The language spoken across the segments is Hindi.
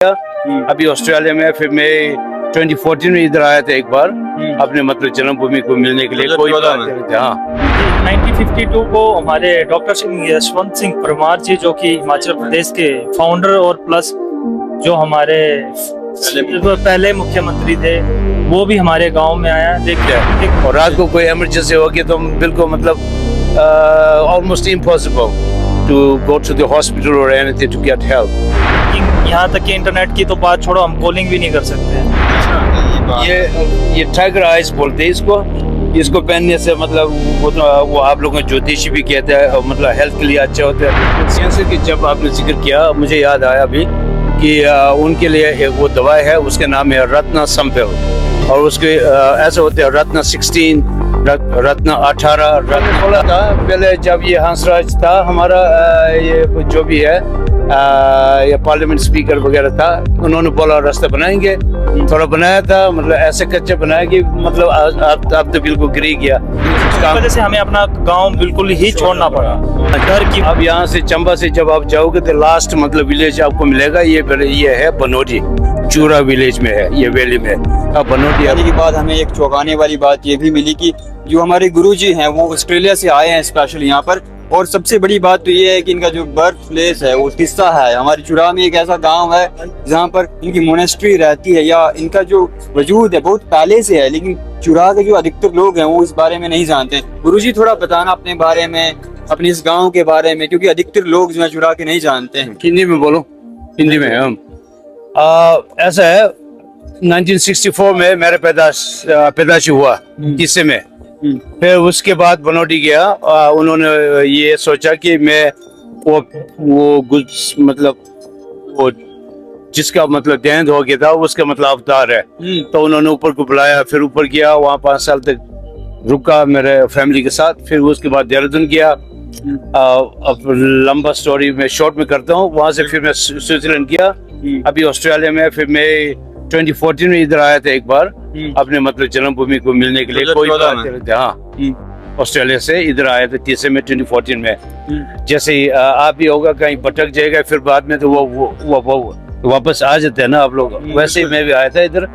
अभी ऑस्ट्रेलिया में, फिर मैं 2014 में इधर आया था एक बार अपने मतलब जन्मभूमि को मिलने के लिए। कोई हाँ 1952 को हमारे डॉक्टर यशवंत सिंह परमार जी, जो कि हिमाचल प्रदेश के फाउंडर और प्लस जो हमारे पहले मुख्यमंत्री थे, वो भी हमारे गांव में आया। देखिए और रात को कोई इमरजेंसी होगी तो बिल्कुल मतलब almost impossible to go to the hospital और एनीथिंग टू गेट हेल्प। यहाँ तक कि इंटरनेट की तो बात छोड़ो, हम कॉलिंग भी नहीं कर सकते हैं। ये टाइगर आइज बोलते हैं इसको पहनने से मतलब वो आप लोगों को ज्योतिषी भी कहते हैं और मतलब हेल्थ के लिए अच्छा होता है। कैंसर की जब आपने जिक्र किया, मुझे याद आया अभी कि उनके लिए एक वो दवाई है, उसके नाम है रत्ना संपिल, और उसके ऐसे होते हैं रत्ना 16, रत्ना 18, रत्ना 16 था पहले जब ये हंसराज था हमारा, ये जो भी है ये पार्लियामेंट स्पीकर वगैरह था, उन्होंने बोला रास्ता बनाएंगे, थोड़ा बनाया था, मतलब ऐसे कच्चे बनाया कि मतलब अब तो बिल्कुल गिर गया। इस वजह से हमें अपना गांव बिल्कुल ही छोड़ना पड़ा घर की। अब यहाँ से चंबा से जब आप जाओगे तो लास्ट मतलब विलेज आपको मिलेगा, ये है बनोटी, चूरा विलेज में है, ये वैली में। अब बनोटी आने के बाद हमें एक चौंकाने वाली बात ये भी मिली कि जो हमारे गुरुजी हैं वो ऑस्ट्रेलिया से आए हैं स्पेशल यहाँ पर, और सबसे बड़ी बात तो ये है कि इनका जो बर्थ प्लेस है वो किस्सा है हमारी चुरा में एक ऐसा गांव है जहाँ पर इनकी मोनेस्ट्री रहती है, या इनका जो वजूद है बहुत पहले से है, लेकिन चुरा के जो अधिकतर लोग हैं वो इस बारे में नहीं जानते। गुरुजी थोड़ा बताना अपने बारे में, अपने इस गाँव के बारे में, क्योंकि अधिकतर लोग जो है चुरा के नहीं जानते हैं। हिंदी में बोलो, हिंदी में हम ऐसा है 1964 में मेरे पैदाश हुआ किस्से में। फिर उसके बाद बनोटी गया, उन्होंने ये सोचा कि मैं वो मतलब वो जिसका मतलब देहांत हो गया था उसका मतलब अवतार है, तो उन्होंने ऊपर को बुलाया, फिर ऊपर गया, वहाँ 5 साल तक रुका मेरे फैमिली के साथ। फिर उसके बाद देहरादून गया। अब लंबा स्टोरी मैं शॉर्ट में करता हूँ। वहाँ से फिर मैं स्विट्जरलैंड गया, अभी ऑस्ट्रेलिया में, फिर मैं 2014 में इधर आया था एक बार अपने मतलब जन्मभूमि को मिलने के लिए। कोई हाँ ऑस्ट्रेलिया से इधर आया था 30 में 2014 में। जैसे ही आप भी होगा कहीं भटक जाएगा, फिर बाद में तो वो वापस आ जाते हैं ना आप लोग, वैसे ही मैं भी आया था इधर।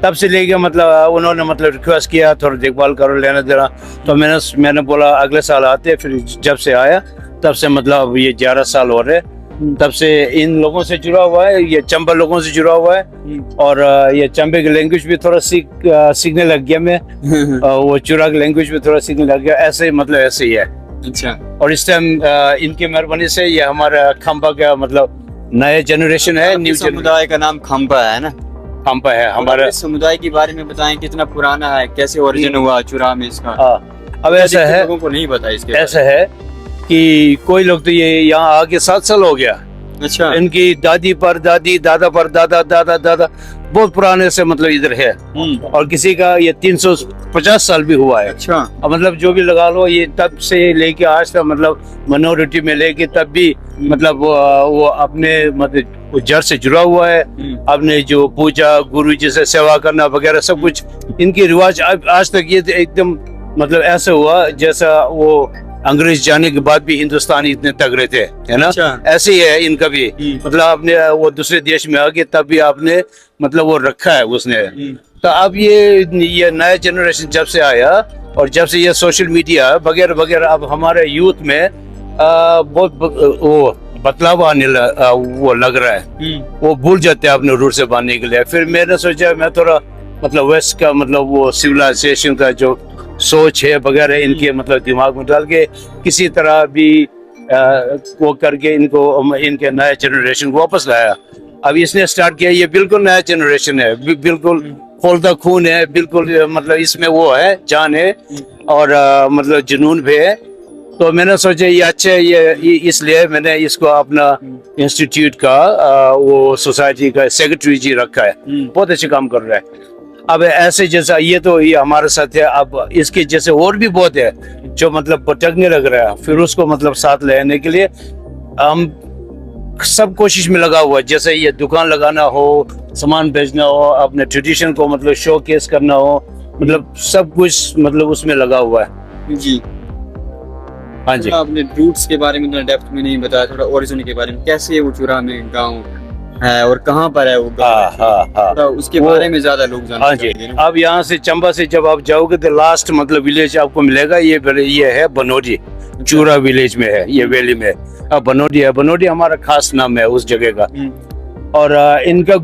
तब से लेके मतलब उन्होंने मतलब रिक्वेस्ट किया थोड़ा देखभाल करो, लेना देना, तो मैंने बोला अगले साल आते। फिर जब से आया तब से मतलब ये 11 साल हो रहे, तब से इन लोगों से जुड़ा हुआ है, ये चंबा लोगों से जुड़ा हुआ है, और ये चंबे की लैंग्वेज भी थोड़ा सीखने लग गया मैं, वो चुरा की लैंग्वेज भी थोड़ा सीखने लग गया। ऐसे ही मतलब ऐसे ही है। अच्छा। और इस टाइम इनकी मेहरबानी से ये हमारा खंबा का मतलब नया जनरेशन है। न्यू समुदाय का नाम खंबा है ना? खंबा है हमारा। समुदाय के बारे में बताएं, कितना पुराना है, कैसे ओरिजिन हुआ चुरा में इसका? अब ऐसा है, लोगों को नहीं पता इसके। ऐसा है कि कोई लोग तो ये यहाँ आके 7 साल हो गया। अच्छा। इनकी दादी पर दादी, दादा पर दादा, दादा दादा बहुत पुराने से मतलब इधर है, और किसी का ये 350 साल भी हुआ है। अच्छा। अब मतलब जो भी लगा लो, ये तब से लेके आज तक मतलब माइनॉरिटी में लेके तब भी मतलब वो अपने मतलब जड़ से जुड़ा हुआ है। अपने जो पूजा गुरु जी से सेवा करना वगैरह सब कुछ इनके रिवाज आज तक ये एकदम मतलब ऐसा हुआ जैसा वो अंग्रेज जाने के बाद भी हिंदुस्तानी इतने तगड़े थे, है ना? अच्छा। ऐसे ही है इनका भी, मतलब आपने वो दूसरे देश में आके तब भी आपने मतलब वो रखा है उसने। तो अब ये नया जनरेशन जब से आया और जब से ये सोशल मीडिया वगैरह वगैरह, अब हमारे यूथ में बहुत वो बदलाव आने वो लग रहा है, वो भूल जाते हैं अपने रूट से बांधने के लिए। फिर मैंने सोचा मैं थोड़ा मतलब वेस्ट का मतलब वो सिविलाइजेशन का जो सोच है वगैरह इनके मतलब दिमाग में डाल के किसी तरह भी वो करके इनको इनके नया जनरेशन को वापस लाया। अब इसने स्टार्ट किया, ये बिल्कुल नया जनरेशन है, बिल्कुल खोलता खून है, बिल्कुल मतलब इसमें वो है, जान है, और मतलब जुनून भी है। तो मैंने सोचा ये अच्छा है, ये इसलिए मैंने इसको अपना इंस्टीट्यूट का वो सोसाइटी का सेक्रेटरी जी रखा है। बहुत अच्छे काम कर रहा है। अब ऐसे जैसा ये तो ये हमारे साथ है, अब इसके जैसे और भी बहुत है जो मतलब भटकने लग रहा है, फिर उसको मतलब साथ लेने के लिए हम सब कोशिश में लगा हुआ है। जैसे ये दुकान लगाना हो, सामान बेचना हो, अपने ट्रेडिशन को मतलब शोकेस करना हो, मतलब सब कुछ मतलब उसमें लगा हुआ है जी। हाँ जी। आपने रूट्स के बारे में डेप्थ में नहीं बताया, थोड़ा ओरिजिन के बारे में, कैसे वो चुरा में गाँव है और कहाँ पर है वो गाँव? हाँ हाँ हाँ तो उसके वो- बारे में ज्यादा लोग जानते हाँ जी। हैं। अब यहाँ से चंबा से जब आप जाओगे तो लास्ट मतलब विलेज आपको मिलेगा, ये है बनोडी, चूरा विलेज में है, ये वैली में। अब बनोडी है, बनोडी हमारा खास नाम है उस जगह का। और इनका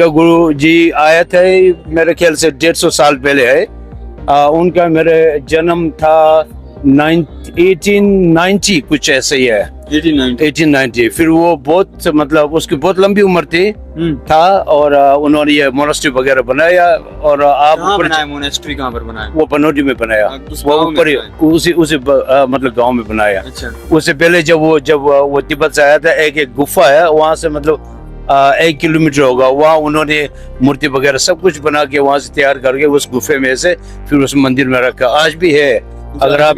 गुरु जी आया थे मेरे ख्याल से 150 साल पहले है। उनका मेरे जन्म था 1890 कुछ ऐसे ही है, 1890। फिर वो बहुत मतलब उसकी बहुत लंबी उम्र थी था, और उन्होंने ये मोनास्ट्री वगैरह बनाया। और आप कहाँ ऊपर बनाया मोनेस्ट्री, कहाँ पर बनाया? वो बनोडी में बनाया, उस वो गाँव में ऊपर ही बनाया? उसी मतलब गांव में बनाया। अच्छा। उससे पहले जब वो तिब्बत से आया था, एक गुफा है वहां से मतलब 1 किलोमीटर होगा, वहाँ उन्होंने मूर्ति वगैरह सब कुछ बना के वहां से तैयार करके उस गुफे में से फिर उस मंदिर में रखा। आज भी है, अगर आप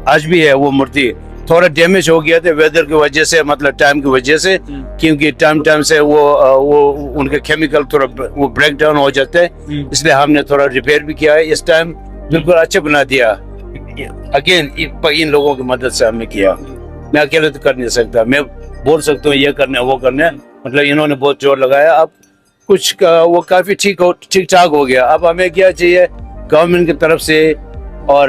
आज भी है वो मूर्ति। थोड़ा डैमेज हो गया था वेदर की वजह से, मतलब टाइम की वजह से, क्योंकि टाइम से वो उनके केमिकल थोड़ा वो ब्रेक डाउन हो जाते हैं, इसलिए हमने थोड़ा रिपेयर भी किया है। इस टाइम बिल्कुल अच्छा बना दिया। अगेन इन लोगों की मदद से हमने किया, मैं अकेले तो कर नहीं सकता। मैं बोल सकता हूँ ये करना है वो करना है, मतलब इन्होंने बहुत जोर लगाया। अब कुछ वो काफी ठीक ठाक हो गया। अब हमें क्या चाहिए, गवर्नमेंट की तरफ से और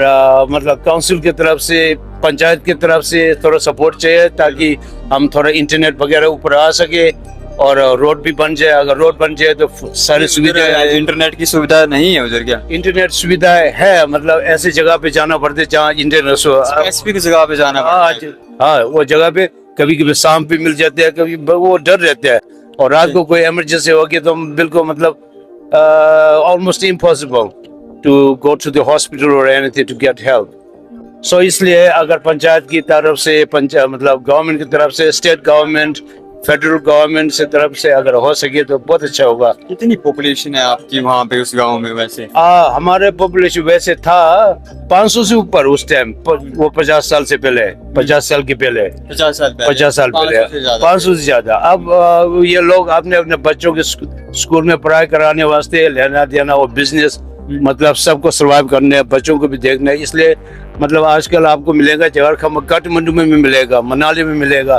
मतलब काउंसिल की तरफ से, पंचायत की तरफ से थोड़ा सपोर्ट चाहिए, ताकि हम थोड़ा इंटरनेट वगैरह ऊपर आ सके और रोड भी बन जाए। अगर रोड बन जाए तो सारी सुविधाएं, इंटरनेट की सुविधा नहीं है उधर क्या? इंटरनेट सुविधाएं है, मतलब ऐसी जगह पे जाना पड़ता है जहाँ इंटरनेट स्पेसिफिक जगह पे जाना पड़ता है। हाँ, वो जगह पे कभी कभी शाम पे मिल जाते हैं, कभी वो डर रहता है। और रात को कोई इमरजेंसी होगी तो बिल्कुल मतलब almost impossible to go to the hospital और anything to get help. So इसलिए अगर पंचायत की तरफ से, मतलब गवर्नमेंट की तरफ से, स्टेट गवर्नमेंट, फेडरल गवर्नमेंट से तरफ से अगर हो सके तो बहुत अच्छा होगा। कितनी पॉपुलेशन है आपकी वहाँ पे उस गांव में वैसे? हमारे पॉपुलेशन वैसे था 500 से ऊपर उस टाइम, वो 50 साल से पहले, 50 साल के पहले, 50 साल पहले, 50 साल पहले 500 से ज्यादा। अब ये लोग अपने बच्चों के स्कूल में पढ़ाई कराने वास्ते, लेना देना और बिजनेस, मतलब सबको सर्वाइव करने, बच्चों को भी देखना है। इसलिए मतलब आजकल आपको मिलेगा काठमांडू में भी मिलेगा, मनाली में मिलेगा,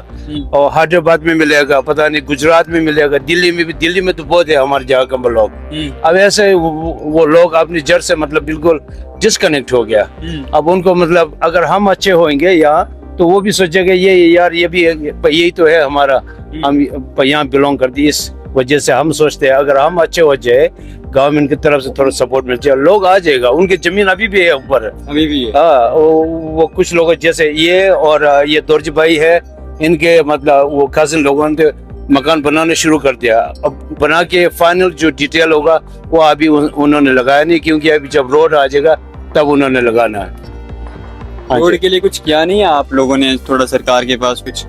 और हैदराबाद में मिलेगा, पता नहीं गुजरात में मिलेगा, दिल्ली में भी। दिल्ली में तो बहुत है हमारे जगह का लोग। अब ऐसे वो लोग अपनी जड़ से मतलब बिल्कुल डिस्कनेक्ट हो गया। अब उनको मतलब अगर हम अच्छे होंगे यहाँ तो वो भी सोचेंगे ये यार ये भी यही तो है हमारा, हम यहाँ बिलोंग करती। इस वजह से हम सोचते हैं अगर हम अच्छे हो जाए, गवर्नमेंट की तरफ से थोड़ा सपोर्ट मिल जाए, लोग आ जाएगा। उनकी जमीन अभी भी है ऊपर, अभी भी है। हाँ, वो कुछ लोग जैसे ये और ये दोरजी भाई है, इनके मतलब वो कजिन लोगों ने मकान बनाने शुरू कर दिया। अब बना के फाइनल जो डिटेल होगा वो अभी उन्होंने लगाया नहीं, क्योंकि अभी जब रोड आ जाएगा तब उन्होंने लगाना है। रोड के लिए कुछ किया नहीं है आप लोगों ने, थोड़ा सरकार के पास कुछ?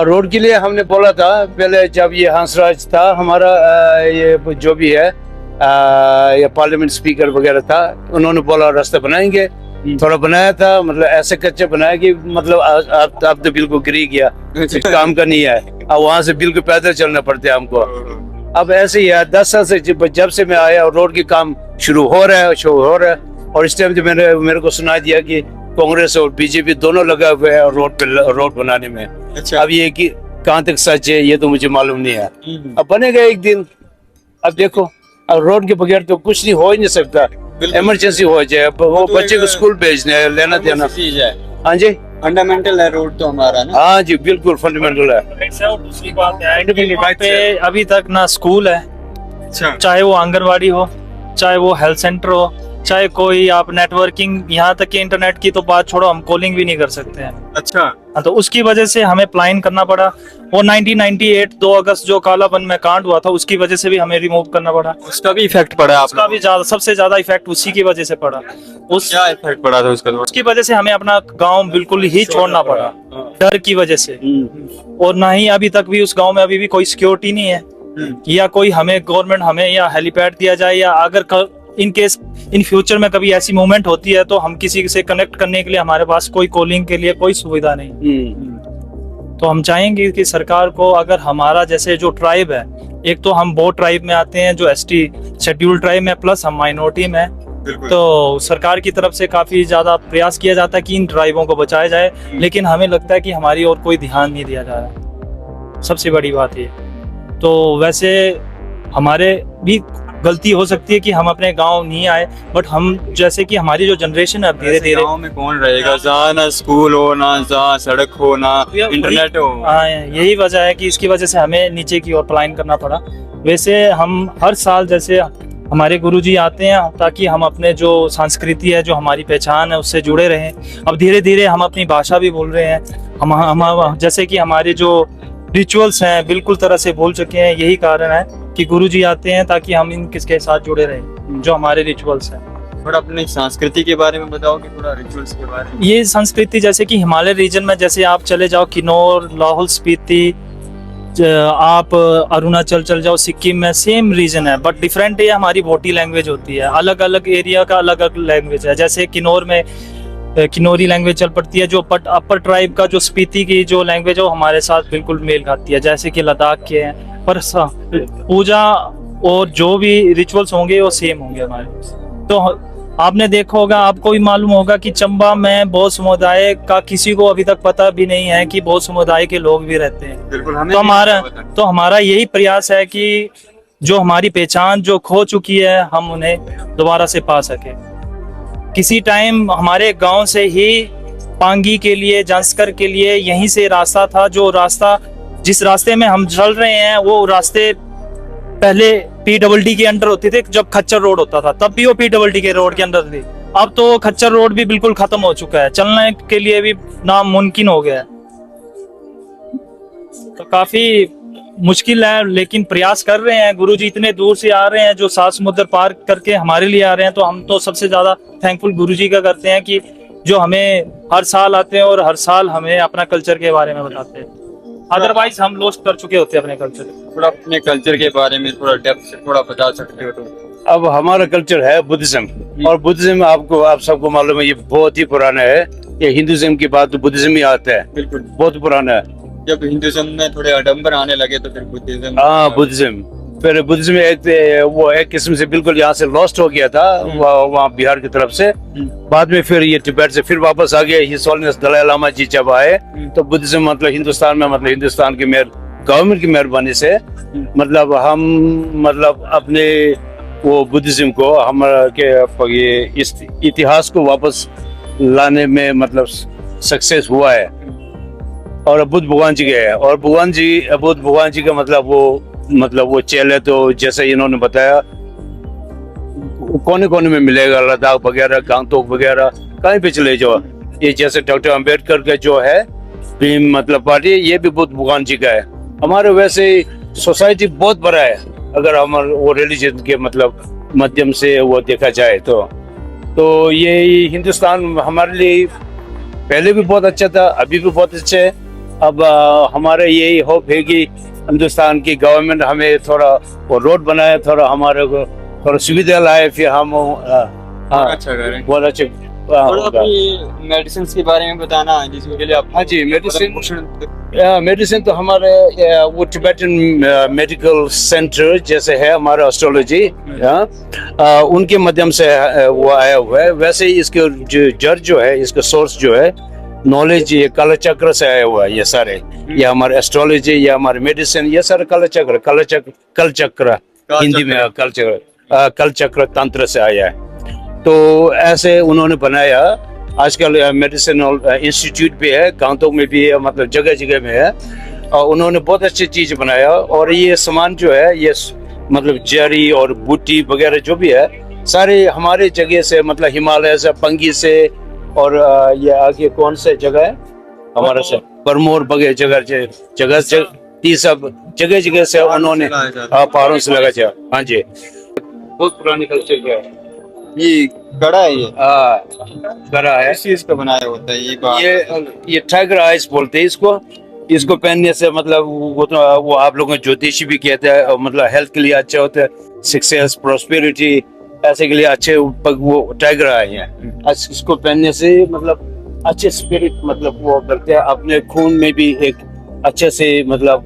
रोड के लिए हमने बोला था पहले, जब ये हंसराज था हमारा, ये जो भी है ये पार्लियामेंट स्पीकर वगैरह था, उन्होंने बोला रास्ता बनाएंगे। थोड़ा बनाया था, मतलब ऐसे कच्चे बनाया कि मतलब अब तो बिल्कुल गिरी गया, कुछ काम का नहीं है। अब वहां से बिल्कुल पैदल चलना पड़ता है हमको। अब ऐसे ही है, 10 साल से जब से मैं आया रोड के काम शुरू हो रहा है। और इस टाइम जो मेरे को सुना दिया कि कांग्रेस और बीजेपी दोनों लगा हुए हैं रोड बनाने में। अच्छा। अब ये कि कहाँ तक सच है ये तो मुझे मालूम नहीं है। अब बनेगा एक दिन। अब देखो, अब रोड के बगैर तो कुछ नहीं हो ही नहीं सकता। इमरजेंसी हो जाए, वो बच्चे को स्कूल भेजने, लेना देना। चीज है। हाँ जी, फंडामेंटल है रोड तो हमारा ना। हाँ जी, बिल्कुल फंडामेंटल है। दूसरी बात है कि वहाँ पे अभी तक ना स्कूल है, चाहे वो आंगनवाड़ी हो, चाहे वो हेल्थ सेंटर हो, चाहे कोई आप नेटवर्किंग, यहाँ तक कि इंटरनेट की तो बात छोड़ो, हम कॉलिंग भी नहीं कर सकते हैं। अच्छा। हाँ, तो उसकी वजह से हमें प्लान करना पड़ा। वो 1998 2 अगस्त जो कालापन में कांड हुआ था, उसकी वजह से भी हमें रिमूव करना पड़ा। उसका भी इफेक्ट पड़ा आपको? उसका भी सबसे ज्यादा इफेक्ट उसी की वजह से पड़ा। क्या इफेक्ट पड़ा था उसका? उसकी वजह से हमें अपना गांव बिल्कुल ही छोड़ना पड़ा, डर की वजह से। और ना ही अभी तक भी उस गांव में अभी भी कोई सिक्योरिटी नहीं है, या कोई हमें गवर्नमेंट हमें या हेलीपैड दिया जाए, या अगर इन केस इन फ्यूचर में कभी ऐसी मूवमेंट होती है तो हम किसी से कनेक्ट करने के लिए हमारे पास कोई कॉलिंग के लिए कोई सुविधा नहीं। तो हम चाहेंगे कि सरकार को, अगर हमारा जैसे जो ट्राइब है, एक तो हम वो ट्राइब में आते हैं जो ST शेड्यूल ट्राइब में, प्लस हम माइनॉरिटी में, तो सरकार की तरफ से काफी ज्यादा प्रयास किया जाता है कि इन ट्राइबों को बचाया जाए, लेकिन हमें लगता है कि हमारी और कोई ध्यान नहीं दिया जा रहा। सबसे बड़ी बात ये। तो वैसे हमारे भी गलती हो सकती है कि हम अपने गांव नहीं आए, बट हम जैसे कि हमारी जो जनरेशन है अब धीरे धीरे, गाँव में कौन रहेगा जहाँ ना स्कूल हो, ना जहाँ सड़क हो, ना इंटरनेट हो। हाँ, यही वजह है कि इसकी वजह से हमें नीचे की ओर पलायन करना पड़ा। वैसे हम हर साल जैसे हमारे गुरुजी आते हैं ताकि हम अपने जो संस्कृति है, जो हमारी पहचान है, उससे जुड़े रहें। अब धीरे धीरे हम अपनी भाषा भी बोल रहे हैं। हम जैसे कि हमारे जो रिचुअल्स हैं बिल्कुल तरह से भूल चुके हैं। यही कारण है कि गुरुजी आते हैं ताकि हम इन किसके साथ जुड़े रहें, जो हमारे रिचुअल्स हैं। थोड़ा अपनी संस्कृति के बारे में बताओ कि थोड़ा रिचुअल्स के बारे में। ये संस्कृति जैसे कि हिमालय रीजन में जैसे आप चले जाओ किन्नौर, लाहौल स्पीति, आप अरुणाचल चल जाओ, सिक्किम में सेम रीजन है, बट डिफरेंट ये हमारी भोटी लैंग्वेज होती है। अलग अलग एरिया का अलग अलग लैंग्वेज है। जैसे किन्नौर में किन्नौरी लैंग्वेज चल पड़ती है, जो अपर ट्राइब का जो स्पीति की जो लैंग्वेज है वो हमारे साथ बिल्कुल मेल खाती है, जैसे कि लद्दाख के हैं। पर पूजा और जो भी रिचुअल्स होंगे वो सेम होंगे हमारे। तो आपने देखा होगा, आपको भी मालूम होगा कि चंबा में बौद्ध समुदाय का किसी को अभी तक पता भी नहीं है कि बौद्ध समुदाय के लोग भी रहते हैं। बिल्कुल, हमें तो हमारा यही प्रयास है कि जो हमारी पहचान जो खो चुकी है हम उन्हें दोबारा से पा सके। किसी टाइम हमारे गांव से ही पांगी के लिए, जांस्कर के लिए यहीं से रास्ता था। जो रास्ता, जिस रास्ते में हम चल रहे हैं, वो रास्ते पहले PWD के अंडर होते थे। जब खच्चर रोड होता था तब भी वो PWD के रोड के अंदर थी। अब तो खच्चर रोड भी बिल्कुल खत्म हो चुका है, चलने के लिए भी नामुमकिन हो गया है। तो काफी मुश्किल है, लेकिन प्रयास कर रहे हैं। गुरुजी इतने दूर से आ रहे हैं, जो 7 समुद्र पार करके हमारे लिए आ रहे हैं, तो हम तो सबसे ज्यादा थैंकफुल गुरुजी का करते हैं कि जो हमें हर साल आते हैं और हर साल हमें अपना कल्चर के बारे में बताते हैं। अदरवाइज हम लॉस्ट कर चुके होते हैं अपने कल्चर। थोड़ा अपने कल्चर के बारे में थोड़ा डेप्थ से थोड़ा बता सकते हो तो। अब हमारा कल्चर है बुद्धिज्म, और बुद्धिज्म आप सबको मालूम है ये बहुत ही पुराना है। ये हिंदुज्म के बाद तो बुद्धिज्म ही आता है। बिल्कुल, बहुत पुराना है। जब हिंदुज्म में थोड़े आडंबर आने लगे तो फिर बुद्धिज्म। हाँ, बुद्धिज्म। फिर बुद्धिज्म एक किस्म से बिल्कुल यहाँ से लॉस्ट हो गया था, वहाँ बिहार की तरफ से। बाद में फिर ये तिब्बत से फिर वापस आ गया। हिज होलिनेस दलाई लामा जी जब आए तो बुद्धिज्म मतलब हिंदुस्तान में, मतलब हिंदुस्तान की गवर्नमेंट की मेहरबानी से, मतलब हम अपने वो बुद्धिज्म को ये इस इतिहास को वापस लाने में मतलब सक्सेस हुआ है। और बुद्ध भगवान जी गए, और बुद्ध भगवान जी का मतलब वो चेले तो जैसे इन्होंने बताया कोने कोने में मिलेगा, लद्दाख वगैरह, गांगटोक वगैरह, कहीं पे चले जाओ। ये जैसे डॉक्टर अंबेडकर का जो है भीम मतलब पार्टी, ये भी बुद्ध भगवान जी का है। हमारे वैसे सोसाइटी बहुत बड़ा है, अगर हमारे वो रिलीजन के मतलब माध्यम से वो देखा जाए तो ये हिंदुस्तान हमारे लिए पहले भी बहुत अच्छा था, अभी भी बहुत अच्छा है। अब हमारे यही होप है कि हिंदुस्तान की गवर्नमेंट हमें थोड़ा वो रोड बनाए, थोड़ा हमारे को थोड़ा सुविधा लाए, फिर हम अच्छा करें, बहुत अच्छे। मेडिसिन के बारे में बताना जिसके लिए आप। हाँ जी, मेडिसिन तो हमारे वो टिबेटन मेडिकल सेंटर जैसे है हमारा एस्ट्रोलॉजी, उनके माध्यम से वो आया हुआ है। वैसे ही इसके जड़ जो है, इसका सोर्स जो है नॉलेज, ये काला चक्र से आया हुआ है। ये सारे, ये हमारे एस्ट्रोलॉजी, ये हमारे मेडिसिन, ये सारे कल चक्र हिंदी में कल चक्र तंत्र से आया है। तो ऐसे उन्होंने बनाया। आजकल मेडिसिनल इंस्टीट्यूट भी है, गांवों में भी है, मतलब जगह जगह में है। और उन्होंने बहुत अच्छी चीज बनाया। और ये सामान जो है, ये मतलब जड़ी और बूटी वगैरह जो भी है, सारे हमारे जगह से, मतलब हिमालय से, पंगी से, और ये आगे कौन से जगह है हमारा से बरमोर वगैरह जगह सब जगह जगह से उन्होंने पहाड़ों से लगा। हाँ जी, बहुत पुरानी कल्चर क्या है। ये गड़ा है, गड़ा है, इस चीज का बनाया होता है। ये टाइगर आइज बोलते हैं इसको पहनने से मतलब वो आप लोगों को ज्योतिषी भी कहते हैं, मतलब हेल्थ के लिए अच्छा होता है, सक्सेस, प्रॉस्पेरिटी, ऐसे के लिए अच्छे वो टाइगर आए हैं। इसको पहनने से मतलब अच्छे स्पिरिट मतलब वो करते हैं, अपने खून में भी एक अच्छे से मतलब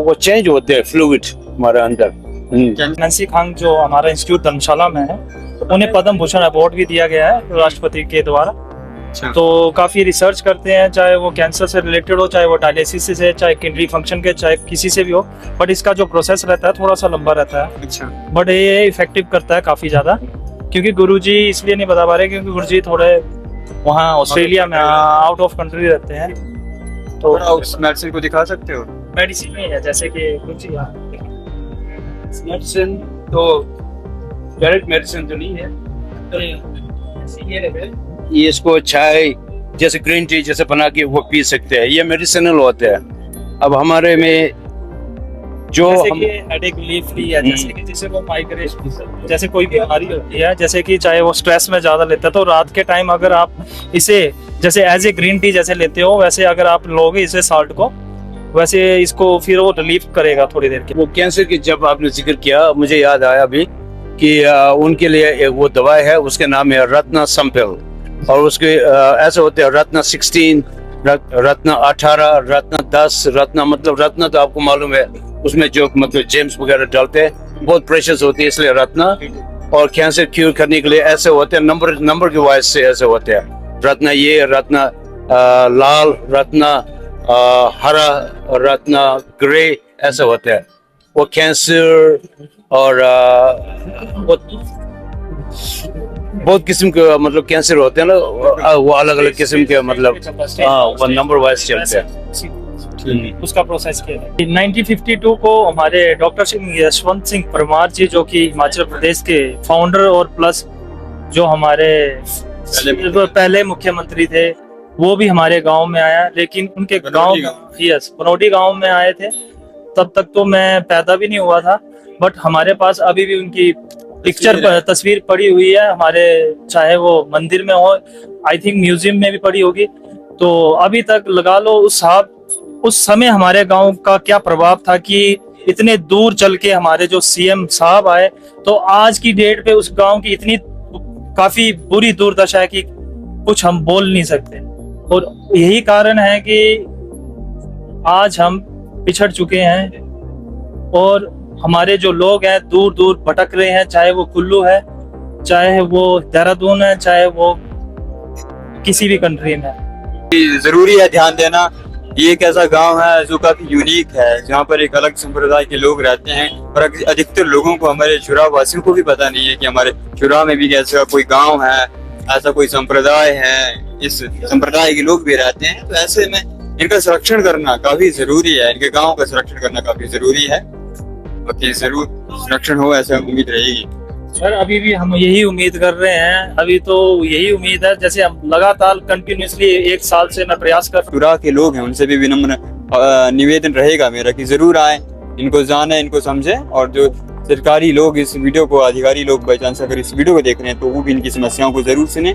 वो चेंज होते हैं फ्लूइड हमारे अंदर। नैन्सी खांग जो हमारा इंस्टीट्यूट धर्मशाला में है, उन्हें पद्म भूषण अवार्ड भी दिया गया है राष्ट्रपति के द्वारा। तो काफ़ी रिसर्च करते हैं, चाहे वो कैंसर से रिलेटेड हो, चाहे वो डायलिसिस से, चाहे किडनी फंक्शन के, चाहे किसी से भी हो। बट इसका जो प्रोसेस रहता है थोड़ा सा लंबा रहता है। अच्छा। बट ये इफेक्टिव करता है काफ़ी ज़्यादा, क्योंकि गुरुजी इसलिए नहीं बता पा रहे क्योंकि गुरुजी थोड़े वहाँ ऑस्ट्रेलिया में आउट ऑफ कंट्री रहते हैं। तो थोड़ा उस मेडिसिन को दिखा सकते हो? मेडिसिन नहीं है, जैसे कि कुछ मेडिसिन तो डायरेक्ट मेडिसिन तो नहीं है, ये इसको चाय जैसे ग्रीन टी जैसे बना के वो पी सकते हैं, ये मेडिसिनल होते हैं। अब हमारे में जो जैसे कि हेडेक रिलीफ ली है, जैसे कि जैसे वो माइग्रेन, जैसे कोई बीमारी होती है, जैसे कि चाहे वो स्ट्रेस में ज्यादा लेता है, तो रात के टाइम अगर आप इसे जैसे एज ए ग्रीन टी जैसे लेते हो, वैसे अगर आप लोगे इसे साल्ट को, वैसे इसको फिर वो रिलीफ करेगा थोड़ी देर के। वो कैंसर की जब आपने जिक्र किया मुझे याद आया अभी कि उनके लिए एक वो दवाई है, उसके नाम है रत्ना संपेल, और उसके ऐसे होते हैं रत्ना 16, रत्ना 18, रत्ना 10, रत्ना मतलब रत्ना तो आपको मालूम है उसमें जो मतलब जेम्स वगैरह डालते हैं, बहुत प्रेशस होती है इसलिए रत्ना। और कैंसर क्यूर करने के लिए ऐसे होते हैं, नंबर के वाइज से ऐसे होते हैं रत्ना, ये रत्ना लाल, रत्ना हरा, रत्ना ग्रे, ऐसे होते हैं। वो कैंसर और बहुत किस्म के मतलब कैंसर होते हैं ना, वो अलग अलग किस्म के मतलब वो नंबर वाइज चलते हैं। उसका प्रोसेस क्या है? 1952 को हमारे डॉक्टर यशवंत सिंह परमार जी, जो कि हिमाचल प्रदेश के फाउंडर और प्लस जो हमारे पहले मुख्यमंत्री थे, वो भी हमारे गांव में आया। लेकिन उनके गांव बनोटी गांव में आए थे, तब तक तो मैं पैदा भी नहीं हुआ था। बट हमारे पास अभी भी उनकी तस्वीर पड़ी हुई है हमारे, चाहे वो मंदिर में हो, आई थिंक म्यूजियम में भी पड़ी होगी। तो अभी तक लगा लो उस समय हमारे गांव का क्या प्रभाव था कि इतने दूर चल के हमारे जो सीएम साहब आए, तो आज की डेट पे उस गांव की इतनी काफी बुरी दुर्दशा है कि कुछ हम बोल नहीं सकते। और यही कारण है कि आज हम पिछड़ चुके हैं और हमारे जो लोग हैं दूर दूर भटक रहे हैं, चाहे वो कुल्लू है, चाहे वो देहरादून है, चाहे वो किसी भी कंट्री में। जरूरी है ध्यान देना, ये एक ऐसा गांव है जो काफी यूनिक है, जहाँ पर एक अलग संप्रदाय के लोग रहते हैं। और अधिकतर लोगों को, हमारे चुरा वासियों को भी पता नहीं है कि हमारे चुरा में भी ऐसा कोई गांव है, ऐसा कोई संप्रदाय है, इस संप्रदाय के लोग भी रहते हैं। तो ऐसे में इनका संरक्षण करना काफी जरूरी है, इनके गाँव का संरक्षण करना काफी जरूरी है। बाकी जरूर संरक्षण हो, ऐसा उम्मीद रहेगी। सर अभी भी हम यही उम्मीद कर रहे हैं, अभी तो यही उम्मीद है, जैसे हम लगातार कंटिन्यूसली 1 साल से मैं प्रयास कर। चुरा के लोग हैं उनसे भी विनम्र निवेदन रहेगा मेरा कि जरूर आए, इनको जाने, इनको समझे। और जो सरकारी लोग इस वीडियो को, अधिकारी लोग बाई चांस अगर इस वीडियो को देख रहे हैं, तो वो भी इनकी समस्याओं को जरूर सुने।